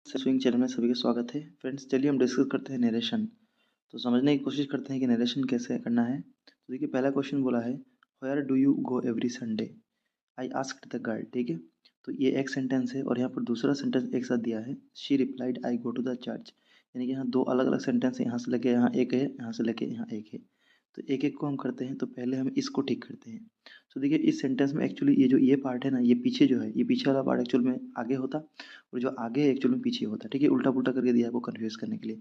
Swing channel में सभी का स्वागत है। फ्रेंड्स, चलिए हम डिस्कस करते हैं नरेशन। तो समझने की कोशिश करते हैं कि नरेशन कैसे करना है। तो देखिए, पहला क्वेश्चन बोला है, where do you go every Sunday, I asked the girl. ठीक है, तो ये एक सेंटेंस है और यहाँ पर दूसरा सेंटेंस एक साथ दिया है, she replied I go to the church. यानी कि यहाँ दो अलग अलग सेंटेंस है, यहाँ से लेके यहाँ एक है, यहाँ से लेके यहाँ एक है। तो एक एक को हम करते हैं। तो पहले हम इसको ठीक करते हैं। तो देखिए, इस सेंटेंस में एक्चुअली ये जो ये पार्ट है ना, ये पीछे जो है, ये पीछे वाला पार्ट एक्चुअल में आगे होता और जो आगे है एक्चुअल में पीछे होता। ठीक है, उल्टा पुल्टा करके दिया है आपको कन्फ्यूज करने के लिए।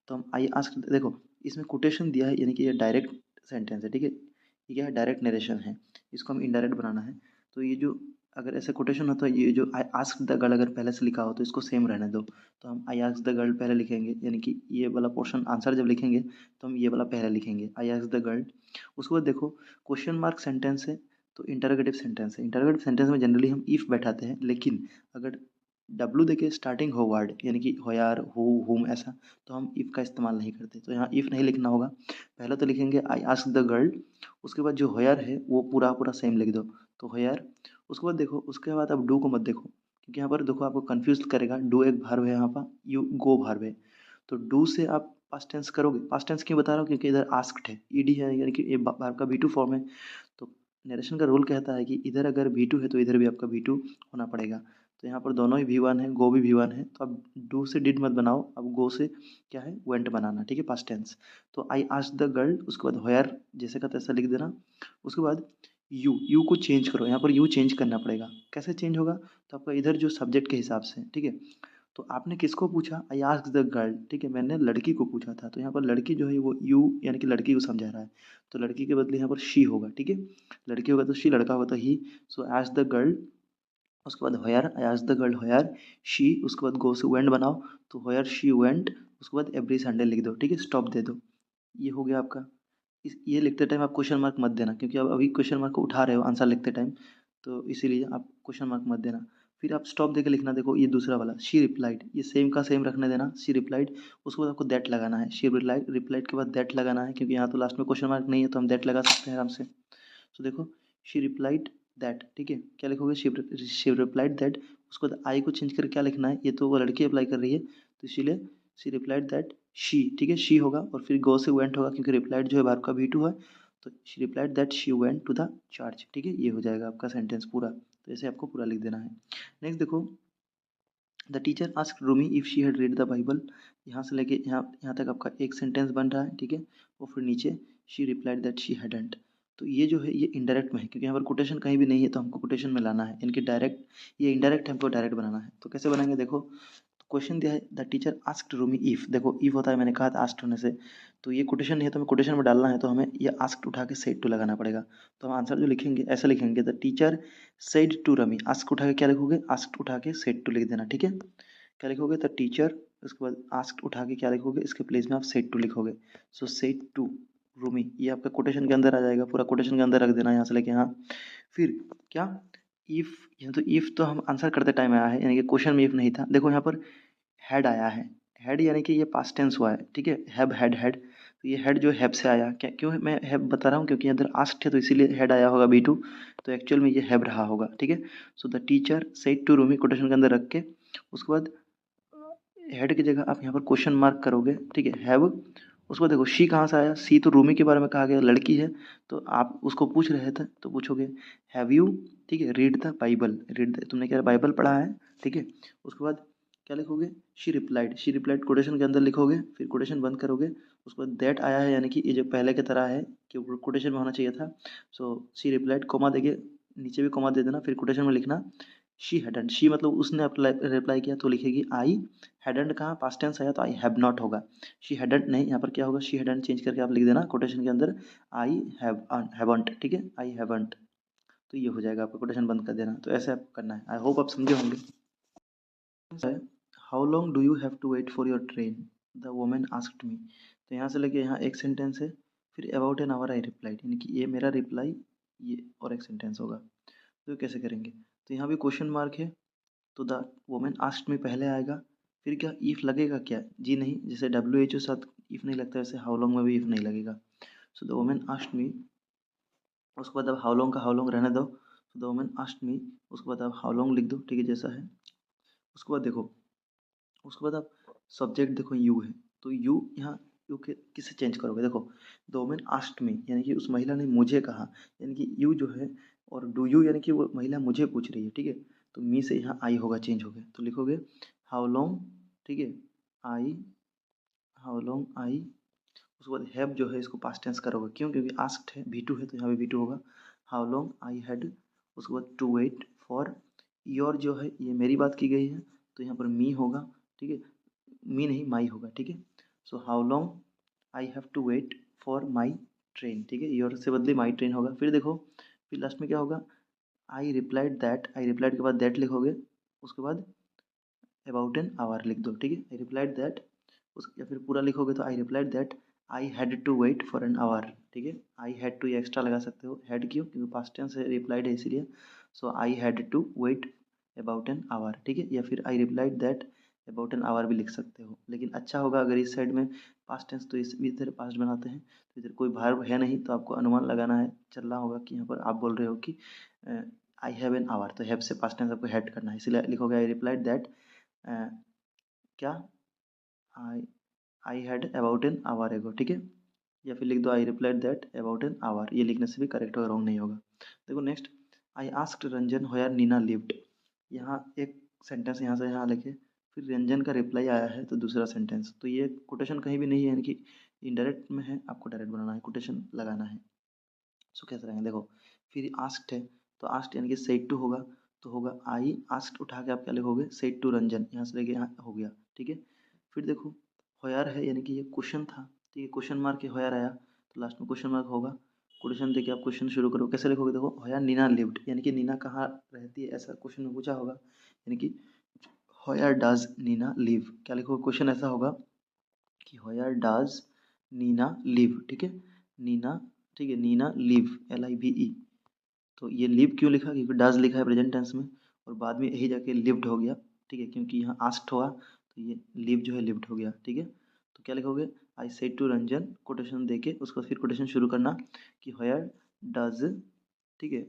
तो हम आई आस्क, देखो इसमें कोटेशन दिया है, यानी कि ये डायरेक्ट सेंटेंस है। ठीक है, ये क्या है, डायरेक्ट नरेशन है। इसको हम इनडायरेक्ट बनाना है। तो ये जो अगर ऐसे कोटेशन होता है, ये जो आई आस्क द गर्ल अगर पहले से लिखा हो तो इसको सेम रहने दो। तो हम आई आस्क द गर्ल पहले लिखेंगे, यानी कि ये वाला पोर्शन आंसर जब लिखेंगे तो हम ये वाला पहले लिखेंगे, आई आस्क द गर्ल। उसके बाद देखो, क्वेश्चन मार्क सेंटेंस है तो इंटरोगेटिव सेंटेंस है। इंटरोगेटिव सेंटेंस में जनरली हम इफ बैठाते हैं, लेकिन अगर डब्लू देके स्टार्टिंग हो वर्ड, यानी कि होयार हु हुम ऐसा, तो हम इफ़ का इस्तेमाल नहीं करते। तो यहाँ इफ़ नहीं लिखना होगा। पहले तो लिखेंगे आई आस्क द गर्ल, उसके बाद जो होयार है वो पूरा पूरा सेम लिख दो, तो होयार। उसके बाद देखो, उसके बाद अब डू को मत देखो, क्योंकि यहाँ पर देखो आपको कंफ्यूज करेगा। डू एक वर्ब है, यहाँ पर यू गो वर्ब है। तो डू से आप पास्ट टेंस करोगे। पास्ट टेंस क्यों बता रहा हूँ, क्योंकि इधर आस्क्ड है, ईडी है, यानी कि ये वर्ब का V2 फॉर्म है। तो नरेशन का रूल कहता है कि इधर अगर V2 है तो इधर भी आपका V2 होना पड़ेगा। तो यहाँ पर दोनों ही V1 है, गो भी V1 है। तो अब डू से डिड मत बनाओ, अब गो से क्या है, वेंट बनाना। ठीक है, पास्ट टेंस। तो आई आस्क्ड द गर्ल, उसके बाद होयर जैसे का तैसा लिख देना। उसके बाद यू को चेंज करो, यहाँ पर यू चेंज करना पड़ेगा। कैसे चेंज होगा, तो आपका इधर जो सब्जेक्ट के हिसाब से। ठीक है, तो आपने किसको पूछा, आई आस्क द गर्ल। ठीक है, मैंने लड़की को पूछा था, तो यहाँ पर लड़की जो है वो यू, यानी कि लड़की को समझा रहा है। तो लड़की के बदले यहाँ पर शी होगा। ठीक है, लड़की होगा तो शी, लड़का होगा तो ही। सो आस्क द गर्ल, उसके बाद where, I ask the girl where she, उसके बाद गो से वेंट बनाओ, तो होयर शी वेंट। उसके बाद एवरी संडे लिख दो। ठीक है, स्टॉप दे दो। ये हो गया आपका। ये लिखते टाइम आप क्वेश्चन मार्क मत देना, क्योंकि आप अभी क्वेश्चन मार्क को उठा रहे हो आंसर लिखते टाइम, तो इसीलिए आप क्वेश्चन मार्क मत देना। फिर आप स्टॉप देके लिखना। देखो ये दूसरा वाला, शी रिप्लाइड, ये सेम का सेम रखने देना, शी रिप्लाइड। उसके बाद आपको दैट लगाना है, शी रिप्लाइड, रिप्लाइड के बाद दैट लगाना है, क्योंकि यहाँ तो लास्ट में क्वेश्चन मार्क नहीं है, तो हम दैट लगा सकते हैं आराम से। तो देखो, शी रिप्लाइड दैट। ठीक है, क्या लिखोगे, शी रिप्लाइड दैट। उसको बाद आई को चेंज करके क्या लिखना है, ये तो वो लड़की अप्लाई कर रही है, तो इसीलिए शी रिप्लाइड दैट शी। ठीक है, शी होगा और फिर गो से वेंट होगा, क्योंकि रिप्लाइड जो है वर्ब का V2 है। तो she replied that she went to the church. ठीक है, ये हो जाएगा आपका सेंटेंस पूरा। तो ऐसे आपको पूरा लिख देना है। नेक्स्ट देखो, the teacher asked Rumi if she had read the Bible. यहाँ से लेके यहाँ यहाँ तक आपका एक सेंटेंस बन रहा है। ठीक है, और फिर नीचे she replied that she hadn't. तो ये जो है ये इनडायरेक्ट में है, क्योंकि यहाँ पर कोटेशन कहीं भी नहीं है, तो हमको कोटेशन में लाना है। इनके डायरेक्ट, ये इनडायरेक्ट हमको डायरेक्ट बनाना है। तो कैसे बनाएंगे, देखो क्वेश्चन दिया है, the teacher asked Rumi if. देखो इफ होता है, मैंने कहा था आस्क्ड होने से, तो ये कोटेशन नहीं है, तो हमें कोटेशन में डालना है, तो हमें ये आस्क्ड उठा के सेड टू लगाना पड़ेगा। तो हम आंसर जो लिखेंगे ऐसे लिखेंगे, the teacher said to Rami. Asked उठा के क्या लिखोगे, आस्क्ड उठा के सेड टू लिख देना। ठीक है, क्या लिखोगे, द टीचर, उसके बाद आस्क्ड उठा के क्या लिखोगे, इसके प्लेस में आप सेड टू लिखोगे। सो सेड टू रूमी, ये आपका कोटेशन के अंदर आ जाएगा, पूरा कोटेशन के अंदर रख देना यहाँ से लेके यहाँ। फिर क्या, इफ, यहाँ तो इफ तो हम आंसर करते टाइम आया है, यानी कि क्वेश्चन में इफ नहीं था। देखो यहाँ पर हैड आया है, हैड यानी कि ये पास्ट टेंस हुआ है। ठीक है, हैव हैड हैड, तो ये हैड जो हैव से आया, क्या क्यों मैं हैव बता रहा हूँ, क्योंकि इधर आस्क्ड है तो इसीलिए हैड आया होगा B2। तो एक्चुअल में ये हैव रहा होगा। ठीक है, so the teacher said to Rumi, quotation के अंदर रख के, उसके बाद हेड की जगह आप यहाँ पर क्वेश्चन मार्क करोगे। ठीक है, हैव। उसको देखो, शी कहाँ से आया, सी तो रूमी के बारे में कहा गया, लड़की है, तो आप उसको पूछ रहे थे तो पूछोगे हैव यू। ठीक है, read the Bible, read the, तुमने क्या बाइबल पढ़ा है। ठीक है, उसके बाद क्या लिखोगे, she replied, she replied quotation के अंदर लिखोगे, फिर कोटेशन बंद करोगे। उसके बाद दैट आया है, यानी कि ये जो पहले की तरह है कि कोटेशन में होना चाहिए था। सो शी रिप्लाइड, कोमा देके नीचे भी कोमा दे देना, फिर कोटेशन में लिखना शी हैडंट। शी मतलब उसने अप्लाई रिप्लाई किया, तो लिखेगी आई हैडंट। कहाँ पास्ट टेंस आया तो आई हैव नॉट होगा, शी हैडंट नहीं, यहाँ पर क्या होगा, शी हैडंट चेंज करके आप लिख देना कोटेशन के अंदर आई हैवंट। ठीक है, आई हैवंट। तो ये हो जाएगा, आपका कोटेशन बंद कर देना। तो ऐसे आप करना है, आई होप आप समझे होंगे। How long do you have to wait for your train, the women asked me. तो यहाँ से लेके यहाँ एक सेंटेंस है, फिर about an hour I replied, यानी कि ये मेरा रिप्लाई, ये और एक सेंटेंस होगा। तो ये कैसे करेंगे, तो यहाँ भी क्वेश्चन मार्क है, तो द वोमेन आस्क्ड मी पहले आएगा। फिर क्या इफ़ लगेगा क्या, जी नहीं, जैसे WHO साथ इफ़ नहीं लगता, वैसे हाउ लॉन्ग में भी इफ़ नहीं लगेगा। सो द वोमेन आस्क्ड मी, उसके बाद अब हाउ लॉन्ग का हाउ लॉन्ग रहने दो, सो द वोमेन आस्क्ड मी, उसके बाद अब हाउ लॉन्ग लिख दो। ठीक है, जैसा है। उसके बाद देखो, उसके बाद आप सब्जेक्ट देखो यू है, तो यू यहाँ यू के किससे चेंज करोगे? देखो द वुमन आस्क्ड मी, यानी कि उस महिला ने मुझे कहा, यानी कि यू जो है, और डू यू यानी कि वो महिला मुझे पूछ रही है, ठीक है। तो मी से यहाँ आई होगा, चेंज हो गया, तो लिखोगे हाउ लॉन्ग, ठीक है, आई, हाउ लॉन्ग आई। उसके बाद हैव जो है इसको पास्ट टेंस करोगे, क्यों? क्योंकि आस्क्ड है, वी टू है, तो यहाँ पे वी टू होगा। हाउ लॉन्ग आई हैड, उसके बाद टू वेट फॉर, योर जो है ये मेरी बात की गई है, तो यहाँ पर मी होगा, ठीक है, मी नहीं माई होगा, ठीक है। So how long I have to wait for my train, ठीक है, योर से बदले माई ट्रेन होगा। फिर देखो, फिर लास्ट में क्या होगा, आई रिप्लाइड दैट, आई रिप्लाइड के बाद दैट लिखोगे, उसके बाद अबाउट एन आवर लिख दो, ठीक है, आई रिप्लाइड दैट, उस या फिर पूरा लिखोगे तो I replied that I had to wait for an hour, ठीक है। आई हैड टू एक्स्ट्रा लगा सकते हो, हैड क्यों? क्योंकि पास्ट टेंस है, रिप्लाइड है इसीलिए। So I had to wait about an hour, ठीक है, या फिर I replied that about an hour भी लिख सकते हो, लेकिन अच्छा होगा अगर इस साइड में पास्ट टेंस, तो इस इधर पास्ट बनाते हैं, तो इधर कोई वर्ब है नहीं, तो आपको अनुमान लगाना है, चलना होगा कि यहाँ पर आप बोल रहे हो कि आई हैव एन आवर, तो हैव से पास्ट टेंस आपको हैड करना है, इसलिए लिखोगे आई रिप्लाइड दैट क्या, I I had about an hour ago, ठीक है, या फिर लिख दो I replied that about an hour, ये लिखने से भी करेक्ट होगा, रॉन्ग नहीं होगा। देखो next, I asked Ranjan where Neena lived, यहाँ एक सेंटेंस यहाँ से यहाँ लिखे, फिर रंजन का रिप्लाई आया है तो दूसरा सेंटेंस, तो ये कोटेशन कहीं भी नहीं है, यानी कि इनडायरेक्ट में है, आपको डायरेक्ट बनाना है, कोटेशन लगाना है। सो कैसे रहेंगे? देखो, फिर आस्क्ड है, तो आस्क्ड यानी कि सेड टू होगा, तो होगा आई आस्क्ड, उठा के आप क्या लिखोगे, सेड टू रंजन, यहाँ से लेके यहाँ हो गया, ठीक है। फिर देखो होयर है, यानी कि ये क्वेश्चन था, तो ये क्वेश्चन मार्क के होयर आया, तो लास्ट में क्वेश्चन मार्क होगा, क्वेश्चन देके आप क्वेश्चन शुरू करो, कैसे लिखोगे? देखो होयर नीना लिव्ड, यानी कि नीना कहाँ रहती है, ऐसा क्वेश्चन में पूछा होगा, यानी कि होयर डज नीना लिव, क्या लिखोगे? क्वेश्चन ऐसा होगा कि होयर डज नीना लिव, ठीक है, नीना, ठीक है, नीना लिव, LIVE, तो ये लिव क्यों लिखा? क्योंकि डज लिखा है प्रेजेंट टेंस में, और बाद में यही जाके लिव्ड हो गया, ठीक है, क्योंकि यहाँ आस्क्ड हुआ, तो ये लिव जो है लिव्ड हो गया, ठीक है। तो क्या लिखोगे? I said to Ranjan, quotation देके उसको फिर कोटेशन शुरू करना कि होयर डज, ठीक है,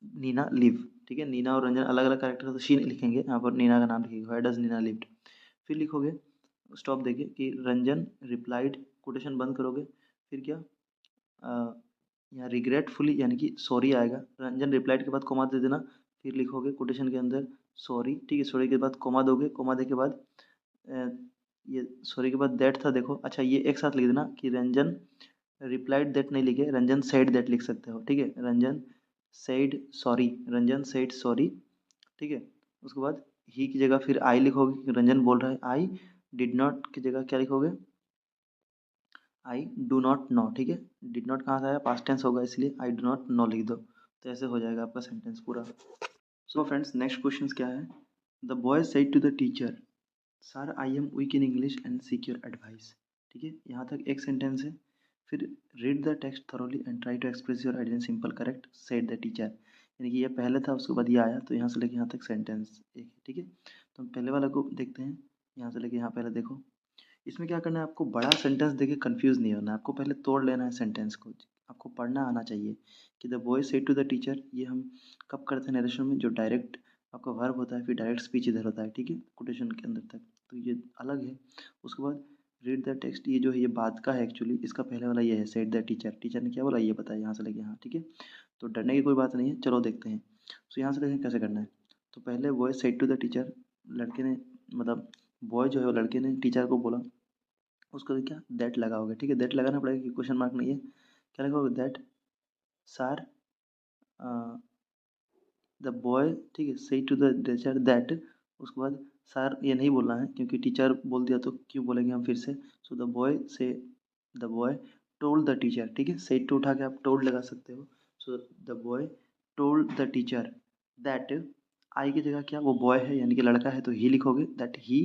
नीना लिव, ठीक है, नीना और रंजन अलग अलग कैरेक्टर, तो शी लिखेंगे, यहाँ पर नीना का नाम लिखेंगे, होयर डज नीना लिव्ड। फिर लिखोगे स्टॉप देके कि रंजन रिप्लाइड, कोटेशन बंद करोगे, फिर क्या, यहाँ रिग्रेटफुली यानी कि सॉरी आएगा, रंजन रिप्लाइड के बाद कोमा दे देना, फिर लिखोगे कोटेशन के अंदर सॉरी, ठीक है, सॉरी के बाद कोमा दोगे, कोमा दे के बाद अ, ये सॉरी के बाद दैट था, देखो अच्छा ये एक साथ लिख देना कि रंजन रिप्लाइड दैट नहीं लिखे, रंजन सेड दैट लिख सकते हो, ठीक है, Ranjan said sorry, Ranjan said sorry, ठीक है। उसके बाद ही की जगह फिर आई लिखोगे क्योंकि रंजन बोल रहा है, आई डिड नॉट की जगह क्या लिखोगे, आई डू नॉट नो, ठीक है, डिड नॉट कहाँ से आया, पास्ट टेंस होगा, इसलिए आई डू नॉट नो लिख दो, तो ऐसे हो जाएगा आपका सेंटेंस पूरा। सो फ्रेंड्स नेक्स्ट क्वेश्चन क्या है, the boy said to the teacher sir I am weak in English and seek your advice, ठीक है, यहाँ तक एक सेंटेंस है। फिर read the text thoroughly and try to express your idea in simple correct said the teacher, यानी कि ये पहले था, उसके बाद ये आया, तो यहाँ से लेके यहाँ तक सेंटेंस एक है, ठीक है। तो हम पहले वाला को देखते हैं, यहाँ से लेके यहाँ पहले देखो, इसमें क्या करना है, आपको बड़ा सेंटेंस देके कंफ्यूज नहीं होना है, आपको पहले तोड़ लेना है सेंटेंस को, आपको पढ़ना आना चाहिए कि the boy said to the teacher, ये हम कब करते हैं नरेशन में, जो डायरेक्ट आपका वर्ब होता है, फिर डायरेक्ट स्पीच इधर होता है, ठीक है, कोटेशन के अंदर तक, तो ये अलग है। उसके बाद रीड द टेक्स्ट, ये जो है ये बाद का है एक्चुअली, इसका पहले वाला ये है सेड द टीचर, टीचर ने क्या बोला ये बताया, यहाँ से लेके यहाँ, ठीक है। तो डरने की कोई बात नहीं है, चलो देखते हैं। तो यहाँ से देखें कैसे करना है, तो पहले boy said to the teacher, लड़के ने, मतलब बॉय जो है वो लड़के ने टीचर को बोला, उसको भी क्या दैट लगाओगे, ठीक है, दैट लगाना पड़ेगा कि क्वेश्चन मार्क नहीं है, क्या लगाओगे, दैट सर द बॉय, ठीक है, से टू द टीचर दैट, उसके बाद सर ये नहीं बोलना है क्योंकि टीचर बोल दिया तो क्यों बोलेंगे हम फिर से, सो द बॉय से, the boy told the teacher, ठीक है, से टू उठा के आप टोल्ड लगा सकते हो, so the boy told the teacher that, I की जगह क्या वो बॉय है यानी कि लड़का है, तो ही लिखोगे, दैट ही,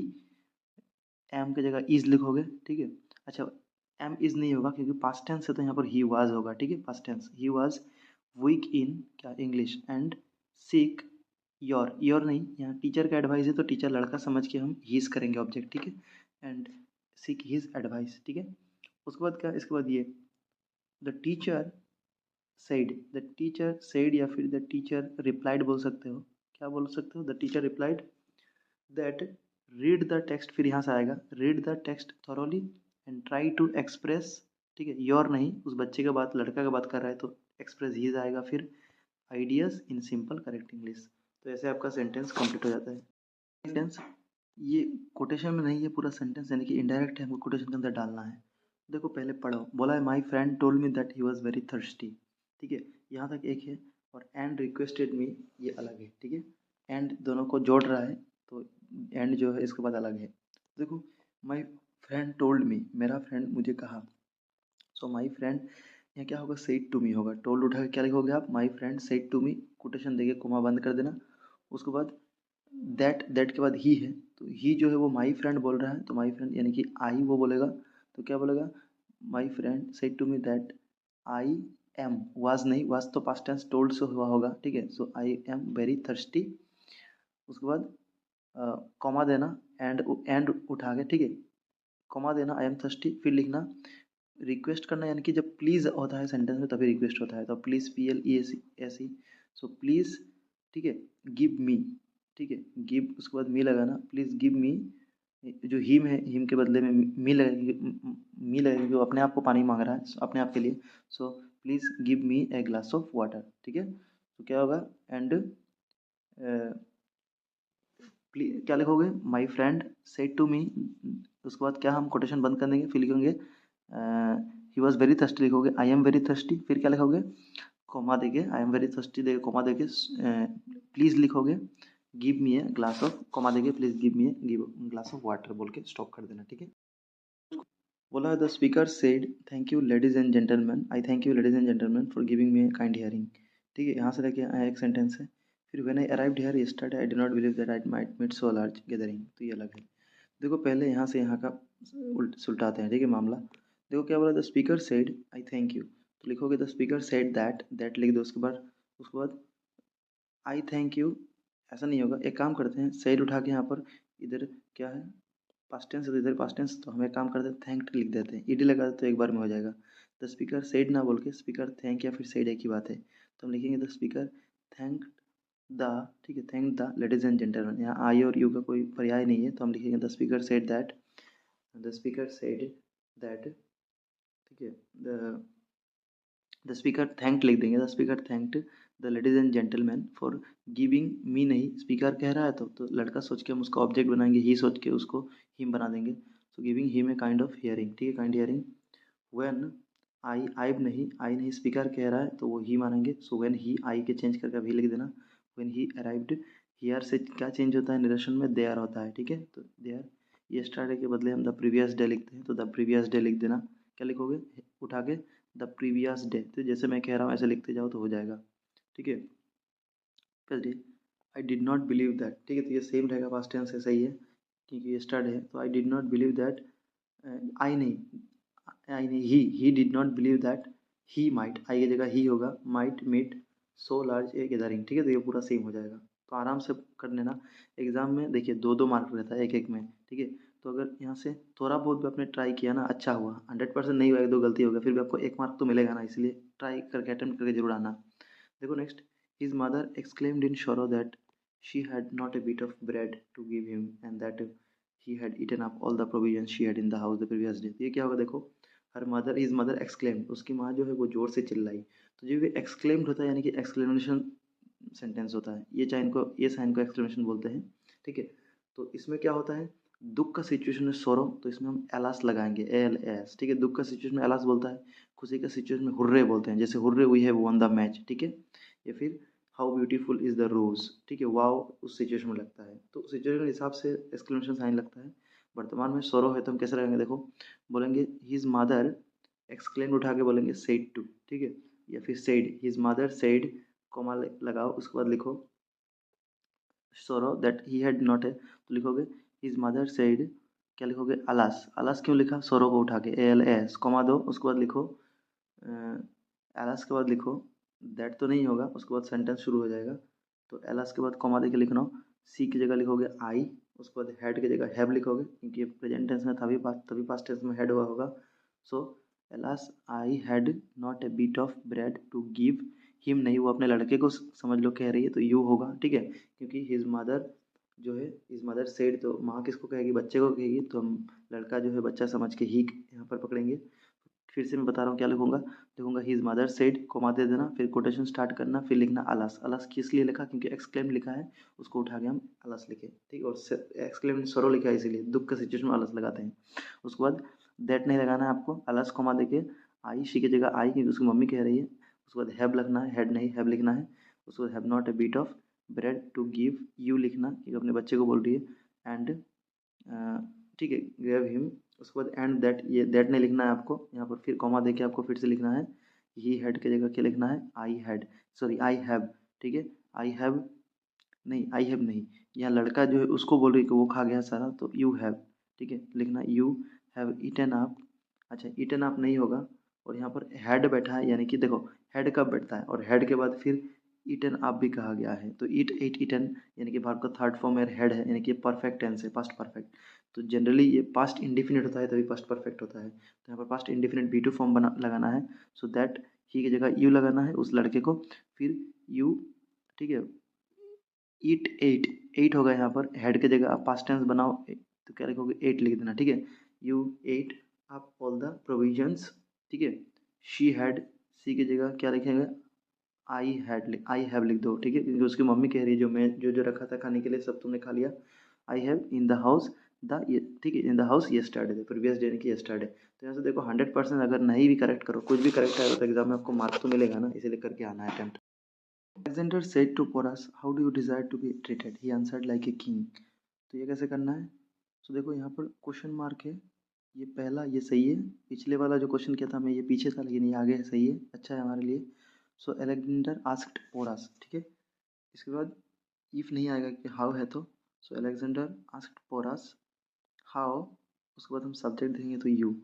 एम की जगह इज लिखोगे, ठीक है। अच्छा एम इज नहीं होगा क्योंकि पास्ट टेंस है, तो यहाँ पर ही वाज होगा, ठीक है, past tense, he was weak in क्या इंग्लिश एंड सीक योर नहीं, यहाँ टीचर का एडवाइस है तो टीचर लड़का समझ के हम हीज करेंगे ऑब्जेक्ट, ठीक है, एंड सीक हिज एडवाइस, ठीक है। उसके बाद क्या, इसके बाद ये the teacher said, the teacher said या फिर द टीचर रिप्लाइड बोल सकते हो, क्या बोल सकते हो, the teacher replied, that read the text, फिर यहाँ से आएगा read the text thoroughly and try to express, ठीक है, योर नहीं, उस बच्चे का बात, लड़का का बात कर रहा है तो एक्सप्रेस ही आएगा, फिर ideas in simple correct English. तो ऐसे आपका सेंटेंस कंप्लीट हो जाता है। सेंटेंस ये कोटेशन में नहीं है, पूरा सेंटेंस यानी कि इनडायरेक्ट है, हमको कोटेशन के अंदर डालना है। देखो पहले पढ़ो, बोला है my friend told me that he was very thirsty, ठीक है, यहाँ तक एक है। और एंड रिक्वेस्टेड मी ये अलग है, ठीक है, एंड दोनों को जोड़ रहा है तो एंड जो है इसके बाद अलग है। देखो माई फ्रेंड टोल्ड मी, मेरा फ्रेंड मुझे कहा, सो माई फ्रेंड यहाँ क्या होगा, सेड टू मी होगा, टोल्ड उठा के क्या लिखोगे आप, my friend said to me, quotation देके कोमा बंद कर देना। उसके बाद दैट के बाद ही है, तो ही जो है वो माई फ्रेंड बोल रहा है, तो माई फ्रेंड यानी कि आई वो बोलेगा, तो क्या बोलेगा, my friend said to me that I am, was नहीं, वाज तो पास्ट टेंस टोल्ड से हुआ होगा, ठीक है, so I am very thirsty. उसके बाद कॉमा देना, एंड उठा के, ठीक है, कॉमा देना, आई एम थर्स्टी, फिर लिखना रिक्वेस्ट करना, यानी कि जब प्लीज़ होता है सेंटेंस में तभी रिक्वेस्ट होता है, तो प्लीज़ PLEASE, सो प्लीज़, ठीक है, गिव मी, ठीक है, गिव उसके बाद मी लगाना, प्लीज़ गिव मी, जो हिम है हिम के बदले में मी लगेगी, मी लगेगी, जो अपने आप को पानी मांग रहा है अपने आप के लिए, so please give me a glass of water, ठीक है, तो क्या होगा, एंड क्या लिखोगे, my friend said to me, उसके बाद क्या हम कोटेशन बंद कर देंगे, फिर लिखेंगे ही वॉज वेरी थर्स्टी, लिखोगे आई एम वेरी थर्स्टी, फिर क्या लिखोगे, कोमा देके आई एम वेरी थर्स्टी देके कोमा देके प्लीज़ लिखोगे, give me a glass of, comma देके please give me a give glass of water बोल के स्टॉप कर देना, ठीक है। बोला the speaker said thank you ladies and gentleman, I thank you ladies and gentleman for giving me a kind hearing, ठीक है, यहाँ से लेके आया एक सेंटेंस है। फिर when I arrived here yesterday I did not believe that I might meet so large gathering, तो ये अलग है। देखो पहले यहाँ से यहाँ का सुलटाते हैं, ठीक है, मामला। देखो क्या बोला, the speaker said I thank you, तो लिखोगे द स्पीकर सेड दैट लिख दो, उसके बाद आई थैंक यू, ऐसा नहीं होगा, एक काम करते हैं, सेड उठा के यहाँ पर इधर क्या है, पास्ट टेंस है तो इधर पास्ट टेंस, तो हम एक काम करते हैं थैंक्ड लिख देते हैं, ईडी लगा देते तो एक बार में हो जाएगा। द स्पीकर सेड ना बोल के स्पीकर थैंक या फिर सेड एक ही बात है, तो हम लिखेंगे द स्पीकर थैंक द, ठीक है, thank the ladies and gentleman, यहाँ आई और यू का कोई पर्याय नहीं है, तो हम लिखेंगे the speaker said that, the speaker said that, ठीक है, द स्पीकर थैंक्ड लिख देंगे, the speaker thanked the ladies and gentleman for giving मी, नहीं स्पीकर कह रहा है तो लड़का सोच के हम उसका ऑब्जेक्ट बनाएंगे, ही सोच के उसको हिम बना देंगे, so giving him a kind of hearing, ठीक है, काइंड हियरिंग व्हेन आई नहीं स्पीकर कह रहा है तो वो ही मानेंगे, सो व्हेन ही, आई के चेंज करके भी लिख देना, व्हेन ही अराइव्ड, हियर से क्या चेंज होता है निरेशन में, देयर होता है, ठीक है, तो देयर, यस्टरडे के बदले हम द प्रीवियस डे लिखते हैं, तो द प्रीवियस डे लिख देना, क्या लिखोगे, उठा के द प्रीवियस डे, तो जैसे मैं कह रहा हूँ ऐसे लिखते जाओ तो हो जाएगा, ठीक है। Day I did not believe that, ठीक है, तो ये सेम रहेगा, पास्ट टेंस है, सही है, क्योंकि यस्टरडे है, तो I did not believe that, I नहीं ही did not believe that he might, I की जगह ही होगा, might meet so large a gathering, ठीक है, तो ये पूरा सेम हो जाएगा, तो आराम से कर लेना। एग्जाम में देखिए 2-2 मार्क रहता है एक एक में, ठीक है, तो अगर यहाँ से थोड़ा बहुत भी आपने ट्राई किया ना, अच्छा हुआ, 100% नहीं हुआ, एक दो गलती हो गया, फिर भी आपको 1 मार्क तो मिलेगा ना, इसलिए ट्राई करके अटेम्प्ट करके जरूर आना। देखो next, his mother exclaimed in sorrow that she had not a bit of bread to give him and that he had eaten up all the provisions she had in the house the previous day, तो ये क्या होगा, देखो her mother, his mother exclaimed, उसकी माँ जो है वो जोर से चिल्लाई, तो जो भी एक्सक्लेम्ड होता है यानी कि एक्सक्लेमेशन सेंटेंस होता है, ये साइन को एक्सक्लेमेशन बोलते हैं, ठीक है, तो इसमें क्या होता है, दुख का सिचुएशन में सोरो, तो इसमें हम एलास लगाएंगे, ALAS, ठीक है, दुख का सिचुएशन में एलास बोलता है, खुशी का सिचुएशन में हुर्रे बोलते हैं, जैसे hurray we have won the match, ठीक है, या फिर how beautiful is the rose, ठीक है, वाओ उस सिचुएशन में लगता है, तो सिचुएशन के हिसाब से एक्सक्लेमेशन साइन लगता है। वर्तमान में सोरो है तो हम कैसे लगाएंगे, देखो बोलेंगे हिज मदर एक्सक्लेम उठा के बोलेंगे सेड टू, ठीक है, या फिर said, his mother said, comma लगाओ, उसके बाद लिखो सोरो दैट ही हैड नॉट है, तो लिखोगे हिज मदर सेड, क्या लिखोगे, अलास, अलास क्यों लिखा, सोरो को उठा के ALAS, कोमा दो, उसके बाद लिखो एलास के बाद लिखो, दैट तो नहीं होगा, उसके बाद सेंटेंस शुरू हो जाएगा, तो एलास के बाद कॉमा देके लिखना, सी की जगह लिखोगे आई, उसके बाद हेड की जगह हैव लिखोगे, क्योंकि प्रेजेंट टेंस में तभी पास्ट टेंस में हेड हुआ होगा, so alas I had not a bit of bread to give him, नहीं वो अपने लड़के को समझ लो कह रही है, तो यू होगा, ठीक है, क्योंकि हिज मदर जो है इज मदर सेड, तो माँ किसको कहेगी, बच्चे को कहेगी, तो हम लड़का जो है बच्चा समझ के ही यहाँ पर पकड़ेंगे। फिर से मैं बता रहा हूँ क्या लिखूंगा, लिखूंगा हिज मदर सेड, कोमा दे देना, फिर कोटेशन स्टार्ट करना, फिर लिखना अलस। अलस किस लिए लिखा, क्योंकि एक्सक्लेम लिखा है, उसको उठा के हम अलस लिखे, ठीक है। और एक्सक्लेम सरो लिखा है इसीलिए दुख के सिचुएशन में अलस लगाते हैं। उसके बाद दैट नहीं लगाना है आपको, अलस कोमा देके आई, शी की जगह आई क्योंकि उसकी मम्मी कह रही है। उसके बाद हैव लिखना है, हैड नहीं हैव लिखना है। उसके बाद have not a bit of bread to give you लिखना, क्योंकि अपने बच्चे को बोल रही है। एंड ठीक है, गिव हिम। उसके बाद एंड दैट, ये दैट नहीं लिखना है आपको यहाँ पर, फिर कॉमा देके आपको फिर से लिखना है ही हैड की जगह क्या लिखना है, I had, sorry I have, ठीक है। आई हैव नहीं, आई हैव नहीं, यहाँ लड़का जो है उसको बोल रही है कि वो खा गया सारा, तो यू हैव, ठीक है, लिखना यू हैव ईटन अप। अच्छा, ईटन अप नहीं होगा, और यहाँ पर हैड बैठा है, यानी कि देखो हैड कब बैठता है, और हैड के बाद फिर ईटन अप भी कहा गया है, तो ईट एट ईटन, यानी कि वर्ब का थर्ड फॉर्म है, हेड है, यानी कि परफेक्ट टेंस है, पास्ट परफेक्ट। तो जनरली ये पास्ट इंडिफिनिट होता है तभी पास्ट परफेक्ट होता है, तो यहाँ पर past indefinite V two form बना लगाना है। सो दैट ही की जगह यू लगाना है उस लड़के को, फिर यू, ठीक है। ईट एट, एट होगा यहाँ पर, हेड की जगह आप पास्ट टेंस बनाओ तो क्या लिखोगे, एट लिख देना, ठीक है। यू एट आप ऑल द प्रोविजंस, ठीक है। शी हैड, सी की जगह क्या लिखेंगे, आई हैड, आई हैव लिख दो, ठीक है, क्योंकि उसकी मम्मी कह रही है जो मैं जो जो रखा था खाने के लिए सब तुमने खा लिया। I have in the house the, ठीक है, in the house yesterday, previous day यानी कि येस्टरडे। तो यहाँ से देखो 100% अगर नहीं भी करेक्ट करो, कुछ भी करेक्ट आएगा तो एग्जाम में आपको मार्क्स तो मिलेगा ना, इसीलिए करके आना है attempt. Alexander said to Porus, "How do you desire to be treated?" He answered like a king. तो ये कैसे करना है, तो देखो यहाँ पर क्वेश्चन मार्क है, ये पहला ये सही है, पिछले वाला जो क्वेश्चन किया था मैं ये पीछे था, लेकिन ये आगे है, सही है, अच्छा है हमारे लिए। सो एलेक्जेंडर आस्क्ड पोरस, ठीक है। इसके बाद इफ नहीं आएगा कि हाउ है तो, सो एलेक्जेंडर आस्क्ड पोरस हाउ, उसके बाद हम सब्जेक्ट देंगे तो यू।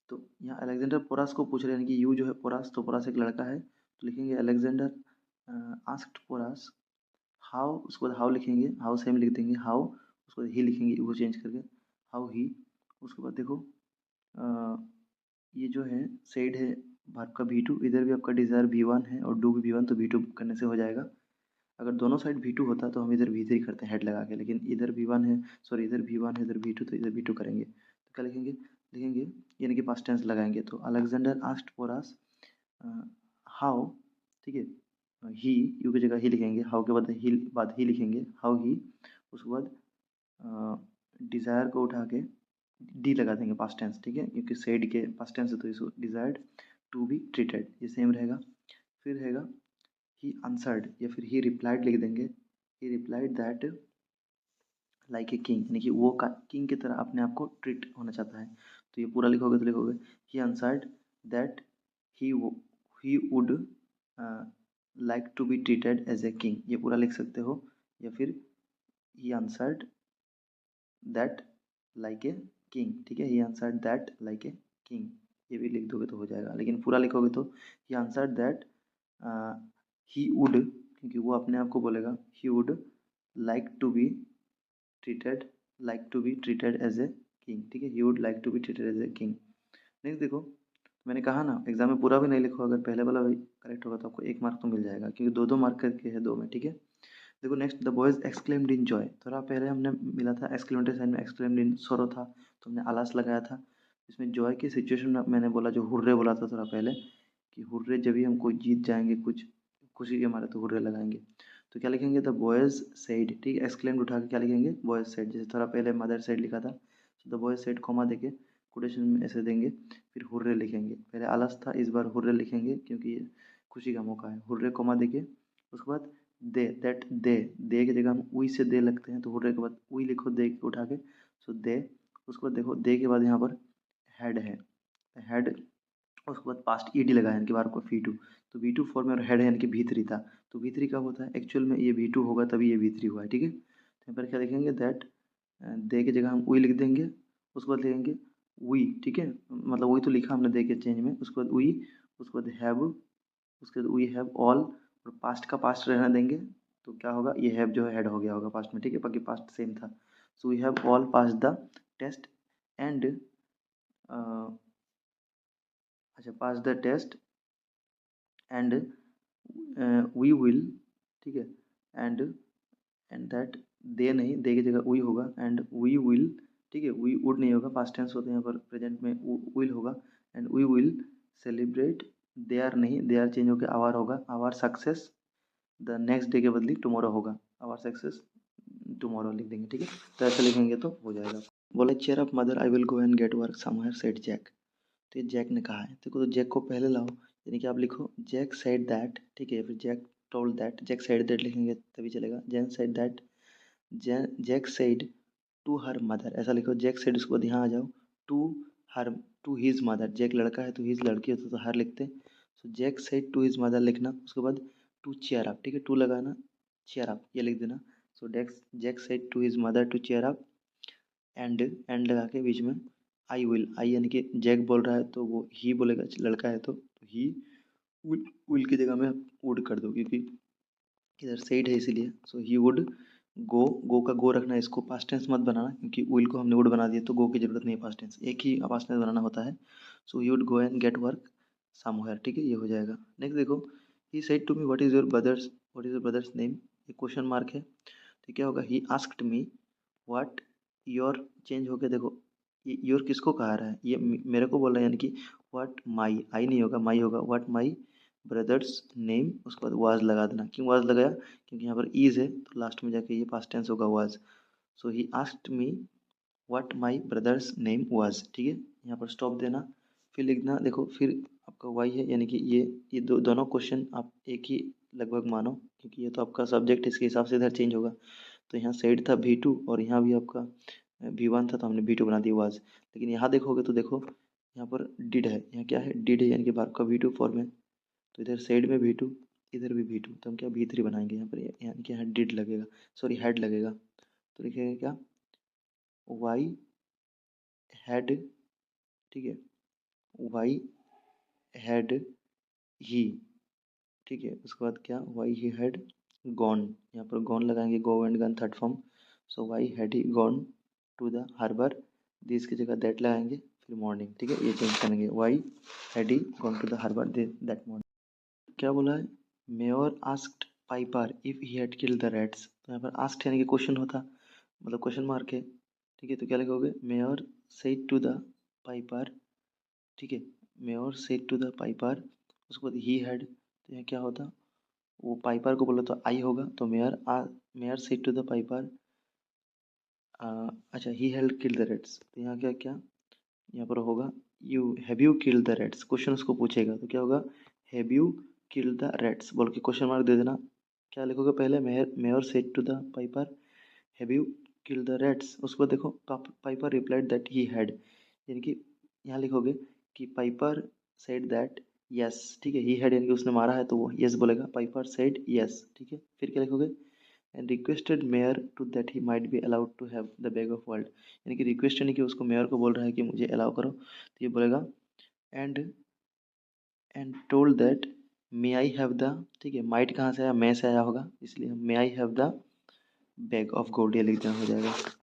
तो यहाँ अलेक्जेंडर पोरास को पूछ रहे हैं कि यू जो है पोरास, तो पोरास एक लड़का है, तो लिखेंगे अलेक्जेंडर आस्क्ड पोरास हाउ, उसके बाद हाउ लिखेंगे, हाउ सेम लिख देंगे हाउ, उसके बाद ही लिखेंगे वो चेंज करके, हाउ ही। उसके बाद देखो ये जो है सेड है वर्ब का V2, इधर भी आपका डिज़ायर V1 है और डू भी V1, तो V2 करने से हो जाएगा। अगर दोनों साइड V2 होता तो हम इधर V3 करते हैं हेड लगा के, लेकिन इधर V1 है, सॉरी इधर V1 है इधर V2, तो इधर V2 करेंगे, तो क्या लिखेंगे, लिखेंगे यानी कि पास्ट टेंस लगाएंगे, तो अलेक्जेंडर आस्क्ड पोरास हाउ, ठीक है, ही, यू की जगह ही लिखेंगे, हाउ के बाद ही लिखेंगे, हाउ ही। उसके बाद डिज़ायर को उठा के डी लगा देंगे पास्ट टेंस, ठीक है, क्योंकि सेड के पास्ट टेंस है तो इसको डिज़ायर्ड टू बी ट्रीटेड, ये सेम रहेगा। फिर रहेगा ही आंसर्ड, या फिर ही रिप्लाइड लिख देंगे, ही replied that like a king, यानी कि वो किंग की तरह अपने आप को ट्रीट होना चाहता है, तो ये पूरा लिखोगे तो लिखोगे he answered that he he would like to be treated as a king, ये पूरा लिख सकते हो, या फिर he answered that like a king, ठीक है, he answered that like a king, ये भी लिख दोगे तो हो जाएगा, लेकिन पूरा लिखोगे तो he answered that he would, क्योंकि वो अपने आप को बोलेगा, he would like to be treated, like to be treated as a king, ठीक है, he would like to be treated as a king. Next देखो, मैंने कहा ना एग्जाम में पूरा भी नहीं लिखो, अगर पहले वाला भी करेक्ट होगा तो आपको 1 मार्क तो मिल जाएगा, क्योंकि 2-2 मार्क करके है 2 में, ठीक है। देखो next, the boys exclaimed in joy, थोड़ा पहले हमने मिला था एक्सक्लेमेटरी साइन में, एक्सक्लेम्ड इन सॉरो था तो हमने आलास लगाया था। इसमें जॉय की सिचुएशन में मैंने बोला, जो हुर्रे बोला था थोड़ा पहले, कि हुर्रे जब भी हम कोई जीत जाएंगे कुछ खुशी के मारे तो हुर्रे लगाएंगे, तो क्या लिखेंगे, द बॉयज सेड, ठीक है, एक्सक्लेम्ड उठा के क्या लिखेंगे, बॉयज सेड, जैसे थोड़ा पहले मदर सेड लिखा था, तो द बॉयज सेड कॉमा देके कोटेशन में ऐसे देंगे, फिर हुर्रे लिखेंगे, पहले आलस था इस बार हुर्रे लिखेंगे क्योंकि ये खुशी का मौका है, हुर्रे कॉमा देके उसके बाद दे, दैट दे की जगह हम उई से दे लगते हैं, तो हुर्रे के बाद उई लिखो दे के उठा के, सो दे। उसके बाद देखो दे के बाद यहाँ पर हैड है, हैड, उसके बाद पास्ट ईडी लगाया यानी कि बार को V2, तो V2 फॉर्म में, और हेड है यानी कि V3 था, तो V3 कब होता है एक्चुअल में, ये V2 होगा तभी ये V3 हुआ है, ठीक है। तो यहाँ पर क्या लिखेंगे, दैट दे की जगह हम उई लिख देंगे, उसके बाद लिखेंगे वी, ठीक है, मतलब वही तो लिखा हमने दे के चेंज में, उसके बाद वी, उसके बाद हैव, उसके बाद वी हैव ऑल, और पास्ट का पास्ट रहने देंगे, तो क्या होगा, ये हैव जो है हेड हो गया होगा पास्ट में, ठीक है, बाकी पास्ट सेम था। So we have all pass the test and, अच्छा, pass the test and we will, ठीक है, एंड दैट दे नहीं, दे की जगह वी होगा, एंड वी विल, ठीक है, वी वुड नहीं होगा, पास्ट टेंस होते हैं यहाँ पर, प्रेजेंट में विल होगा, and we will celebrate, they are नहीं, दे आर चेंज होकर आवर होगा, our success the next day के बदली टुमारो होगा, आवर सक्सेस टुमारो लिख देंगे, ठीक है। तो ऐसा लिखेंगे तो हो जाएगा। बोले cheer up mother, I will go and get work somewhere, said Jack. तो ये जैक ने कहा है, देखो तो जैक को पहले लाओ, यानी कि आप लिखो जैक सेड दैट, ठीक है, फिर Jack told that, Jack said that लिखेंगे तभी चलेगा। Jane said that, Jack said to her mother, ऐसा लिखो, जैक सेड, उसके बाद यहाँ आ जाओ, to her, to his mother, Jack लड़का है तो हिज लड़की होता तो हर लिखते, so Jack said to his mother लिखना, उसके बाद टू चेयर अप, ठीक है, टू लगाना, चेयर अप ये लिख देना। So Jack said to his mother to chair up, and लगा के बीच में आई विल, आई यानी कि जैक बोल रहा है तो वो ही बोलेगा, लड़का है तो ही विल की जगह में वुड कर दो, क्योंकि इधर सेड है इसीलिए। सो ही वुड गो, गो का गो रखना है, इसको पास्ट टेंस मत बनाना, क्योंकि विल को हमने वुड बना दिया तो गो की जरूरत नहीं है, पास्ट टेंस एक ही पास्ट टेंस बनाना होता है। So he would go and get work somewhere, ठीक है, ये हो जाएगा। नेक्स्ट देखो, he said to me what is your brothers, what is your brothers name, ये क्वेश्चन मार्क है, तो क्या होगा, he asked me what your, change हो गया, देखो ये योर किसको कहा रहा है, ये मेरे को बोल रहा है, यानी कि व्हाट माई, आई नहीं होगा, माई होगा, व्हाट माई ब्रदर्स नेम, उसके बाद वाज लगा देना। क्यों वाज लगाया, क्योंकि यहाँ पर इज है तो लास्ट में जाके ये पास्ट टेंस होगा was. So he asked me what my brother's name was, ठीक है, यहाँ पर स्टॉप देना, फिर लिखना, देखो फिर आपका वाई है, यानी कि ये दोनों क्वेश्चन आप एक ही लगभग मानो, क्योंकि ये तो आपका सब्जेक्ट इसके हिसाब से इधर चेंज होगा। तो यहाँ सेड था V2 और यहाँ भी आपका V1 था तो हमने V2 बना दिया वाज। लेकिन यहाँ देखोगे तो देखो यहाँ पर डिड है, यहाँ क्या है, डिड है, यानी कि वर्ब का V2 फॉर्म है, तो इधर सेड में V2, इधर भी V2, तो हम क्या V3 बनाएंगे यहाँ पर, यानी कि यहाँ डिड लगेगा, सॉरी हैड लगेगा, तो लिखेंगे क्या, वाई हैड, ठीक है, वाई हैड ही, ठीक है, उसके बाद क्या, वाई ही हैड गॉन, यहाँ पर गॉन लगाएंगे, go and gone third form, so why had he gone to the harbour, this की जगह दैट लगाएंगे, फिर मॉर्निंग, ठीक है, ये चेंज करेंगे, why had he gone to the harbour that morning. क्या बोला है, mayor asked Piper if he had killed the rats, तो यहाँ पर आस्क्ड यानी कि क्वेश्चन होता, मतलब क्वेश्चन मार्क है, ठीक है, तो क्या लिखोगे, mayor said to the piper, ठीक है, mayor said to the piper, उसके बाद ही हैड, तो यहाँ क्या होता, वो पाइपर को बोला तो आई होगा, तो mayor said to the piper, अच्छा he held kill the reds, तो यहाँ क्या क्या, यहाँ पर होगा, you have you kill the reds, question उसको पूछेगा तो क्या होगा, have you kill the reds बोल के क्वेश्चन मार्क दे देना। क्या लिखोगे पहले, mayor said to the piper have you kill the reds, उसको देखो, piper replied that he had, यानी कि यहाँ लिखोगे कि पाइपर सेड दैट यस, ठीक है, ही हैड यानी कि उसने मारा है तो वो यस बोलेगा, पाइपर सेड यस, ठीक है, फिर क्या लिखोगे, and requested mayor to that he might be allowed to have the bag of world, यानी कि रिक्वेस्ट यानी कि उसको मेयर को बोल रहा है कि मुझे अलाउ करो, तो ये बोलेगा and told that may I have the, ठीक है, माइट कहाँ से आया, मे से आया होगा, इसलिए may I have the bag of gold, ये लिख देना, हो जाएगा।